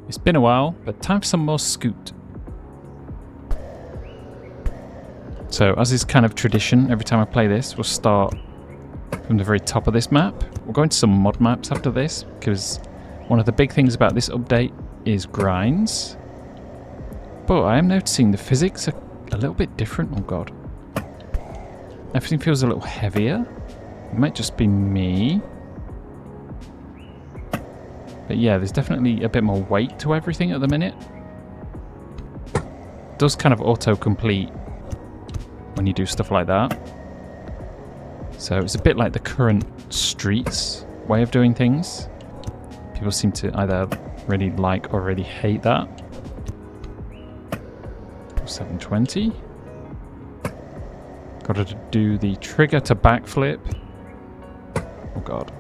It's been a while, but time for some more Scoot. So, as is kind of tradition, every time I play this, we'll start from the very top of this map. We'll go into some mod maps after this, because one of the big things about this update is grinds. But I am noticing the physics are a little bit different. Oh god. Everything feels a little heavier. It might just be me. But yeah, there's definitely a bit more weight to everything at the minute. It does kind of auto-complete when you do stuff like that. So it's a bit like the current Streets way of doing things. People seem to either really like or really hate that. 720. Got to do the trigger to backflip. Oh god.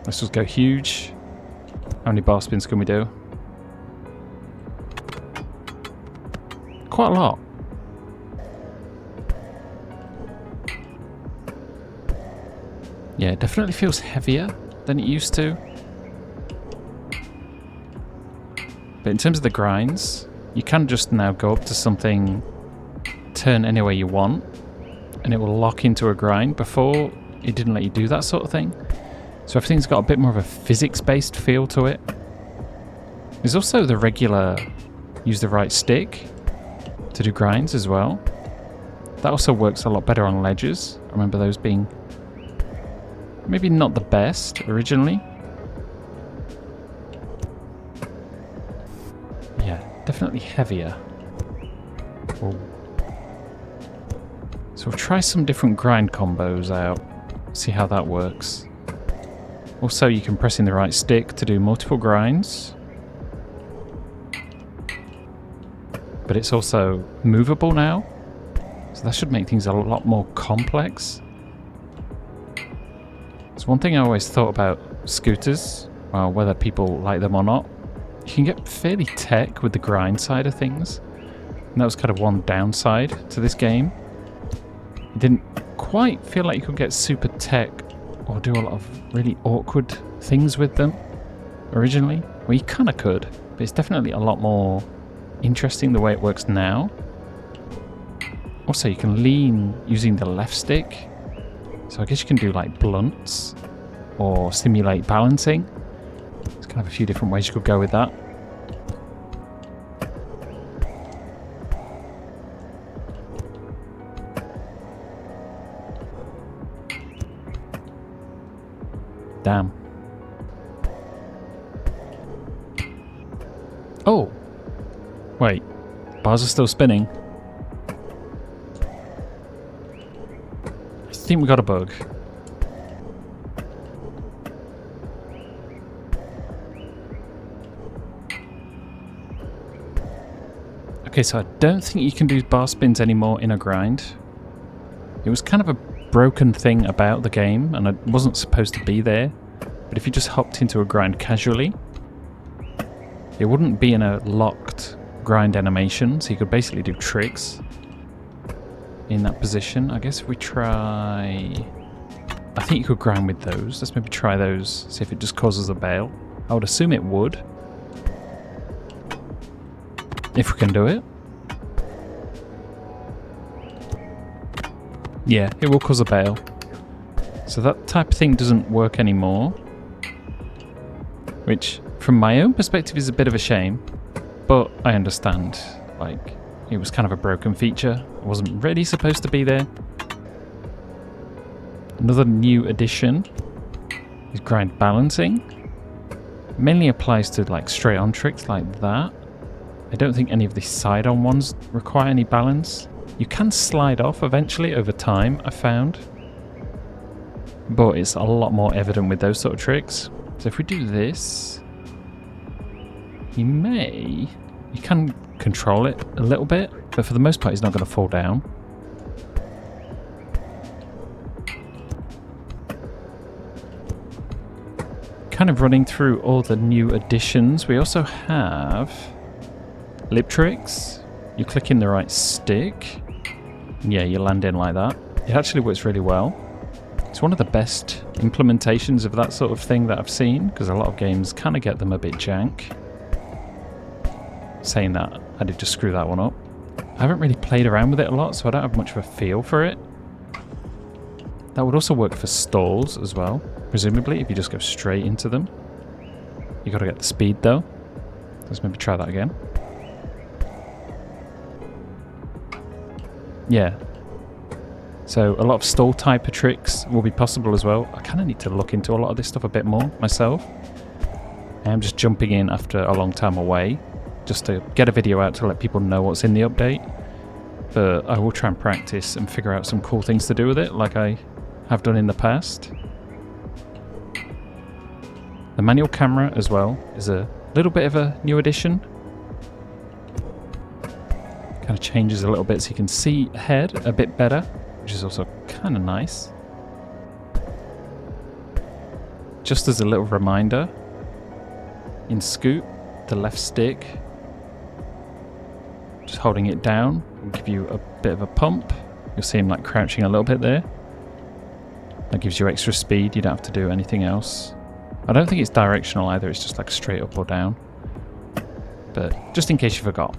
Let's just go huge. How many bar spins can we do? Quite a lot. Yeah, it definitely feels heavier than it used to. But in terms of the grinds, you can just now go up to something, turn any way you want, and it will lock into a grind. Before, it didn't let you do that sort of thing. So everything's got a bit more of a physics-based feel to it. There's also the regular use the right stick to do grinds as well. That also works a lot better on ledges. I remember those being maybe not the best originally. Yeah, definitely heavier. Oh. So we'll try some different grind combos out, see how that works. Also, you can press in the right stick to do multiple grinds. But it's also movable now, so that should make things a lot more complex. It's one thing I always thought about scooters, well, whether people like them or not. You can get fairly tech with the grind side of things. And that was kind of one downside to this game. It didn't quite feel like you could get super tech or do a lot of really awkward things with them originally. Well, you kind of could, but it's definitely a lot more interesting the way it works now. Also, you can lean using the left stick. So I guess you can do like blunts or simulate balancing. There's kind of a few different ways you could go with that. Damn. Oh! Wait. Bars are still spinning. I think we got a bug. Okay, so I don't think you can do bar spins anymore in a grind. It was kind of a broken thing about the game, and it wasn't supposed to be there. But if you just hopped into a grind casually, it wouldn't be in a locked grind animation, so you could basically do tricks in that position. I guess if we try... I think you could grind with those. Let's maybe try those, see if it just causes a bail. I would assume it would. If we can do it. Yeah, it will cause a bail. So that type of thing doesn't work anymore. Which, from my own perspective, is a bit of a shame. But I understand. Like, it was kind of a broken feature. It wasn't really supposed to be there. Another new addition is grind balancing. Mainly applies to like straight on tricks like that. I don't think any of the side on ones require any balance. You can slide off eventually over time, I found. But it's a lot more evident with those sort of tricks. So if we do this, you can control it a little bit, but for the most part, he's not going to fall down. Kind of running through all the new additions. We also have lip tricks. You click in the right stick. Yeah, you land in like that. It actually works really well. It's one of the best implementations of that sort of thing that I've seen, because a lot of games kind of get them a bit jank. saying that I did just screw that one up. I haven't really played around with it a lot, so I don't have much of a feel for it. That would also work for stalls as well, presumably, if you just go straight into them. You gotta get the speed though. Let's maybe try that again. Yeah. So a lot of stall type of tricks will be possible as well. I kind of need to look into a lot of this stuff a bit more myself. I'm just jumping in after a long time away, just to get a video out to let people know what's in the update. But I will try and practice and figure out some cool things to do with it, like I have done in the past. The manual camera as well is a little bit of a new addition. Kind of changes a little bit so you can see ahead a bit better, which is also kind of nice. Just as a little reminder, in Scoot, the left stick, just holding it down will give you a bit of a pump. You'll see him like crouching a little bit there. That gives you extra speed, you don't have to do anything else. I don't think it's directional either, it's just like straight up or down. But just in case you forgot.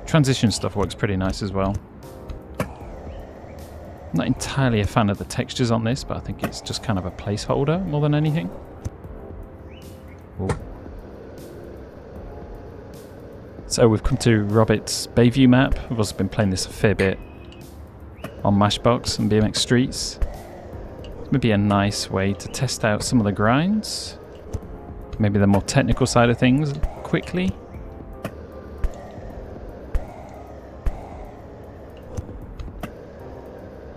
Transition stuff works pretty nice as well. I'm not entirely a fan of the textures on this, but I think it's just kind of a placeholder more than anything. Ooh. So we've come to Robert's Bayview map. I've also been playing this a fair bit on Mashbox and BMX Streets. It's maybe a nice way to test out some of the grinds. Maybe the more technical side of things quickly.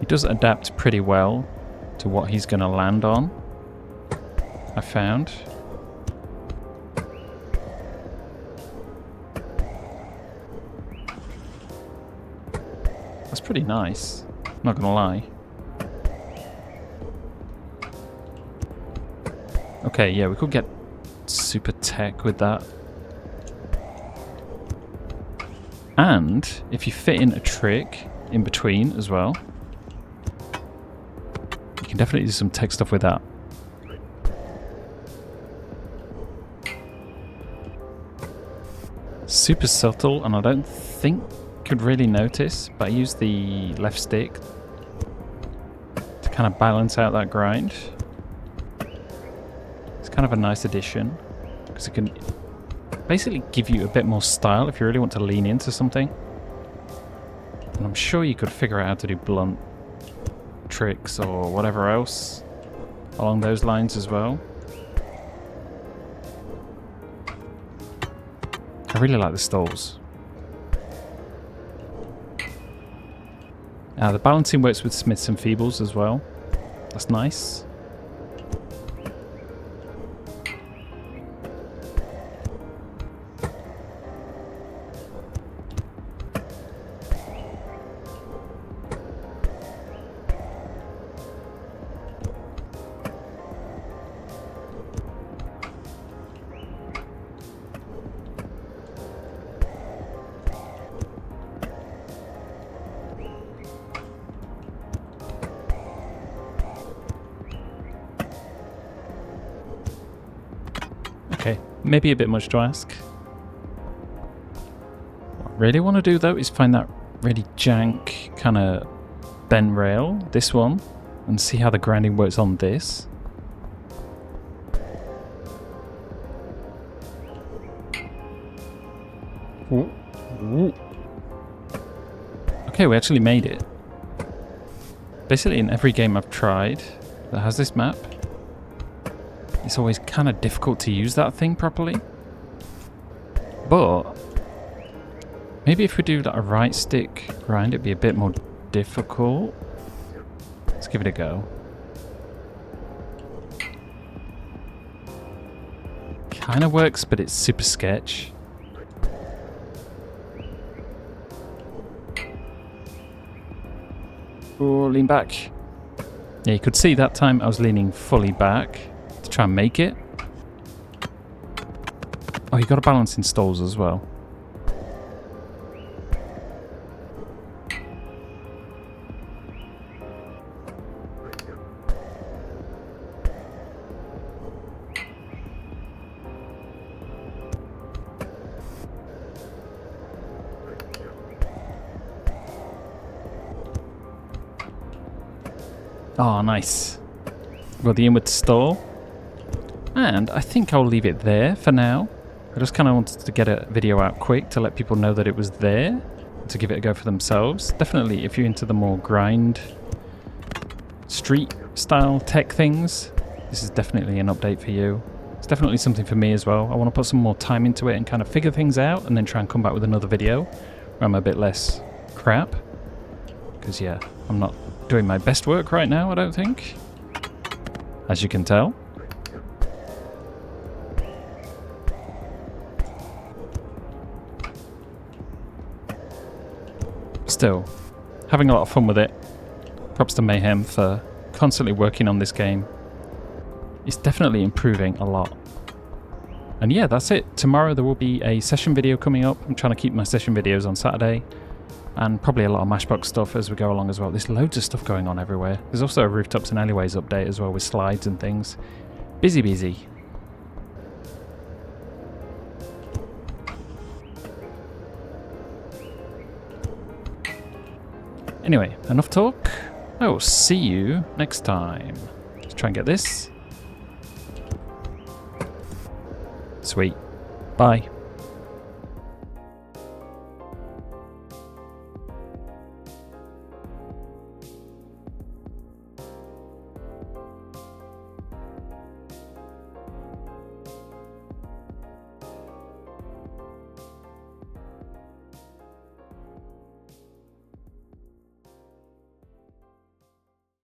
He does adapt pretty well to what he's going to land on, I found. That's pretty nice, not gonna lie. Okay, yeah, we could get super tech with that. And if you fit in a trick in between as well, you can definitely do some tech stuff with that. Super subtle, and I don't think could really notice, but I use the left stick to kind of balance out that grind. It's kind of a nice addition because it can basically give you a bit more style if you really want to lean into something. And I'm sure you could figure out how to do blunt tricks or whatever else along those lines as well. I really like the stalls. The balancing works with Smiths and Feebles as well. That's nice. Okay, maybe a bit much to ask. What I really want to do though is find that really jank kind of bent rail, this one, and see how the grinding works on this. Ooh. Ooh. Okay, we actually made it. Basically in every game I've tried that has this map, it's always kind of difficult to use that thing properly. But maybe if we do like a right stick grind, it'd be a bit more difficult. Let's give it a go. Kind of works, but it's super sketch. Oh, lean back. Yeah, you could see that time I was leaning fully back to try and make it. Oh, you got to balance in stalls as well. Oh, nice. Got the inward stall. And I think I'll leave it there for now. I just kind of wanted to get a video out quick to let people know that it was there, to give it a go for themselves. Definitely, if you're into the more grind, street style tech things, this is definitely an update for you. It's definitely something for me as well. I want to put some more time into it and kind of figure things out and then try and come back with another video where I'm a bit less crap. Because yeah, I'm not doing my best work right now, I don't think. As you can tell. Still, having a lot of fun with it. Props to Mayhem for constantly working on this game. It's definitely improving a lot. And yeah, that's it. Tomorrow there will be a session video coming up. I'm trying to keep my session videos on Saturday. And probably a lot of Mashbox stuff as we go along as well. There's loads of stuff going on everywhere. There's also a Rooftops and Alleyways update as well with slides and things. Busy, busy. Anyway, enough talk. I will see you next time. Let's try and get this. Sweet. Bye.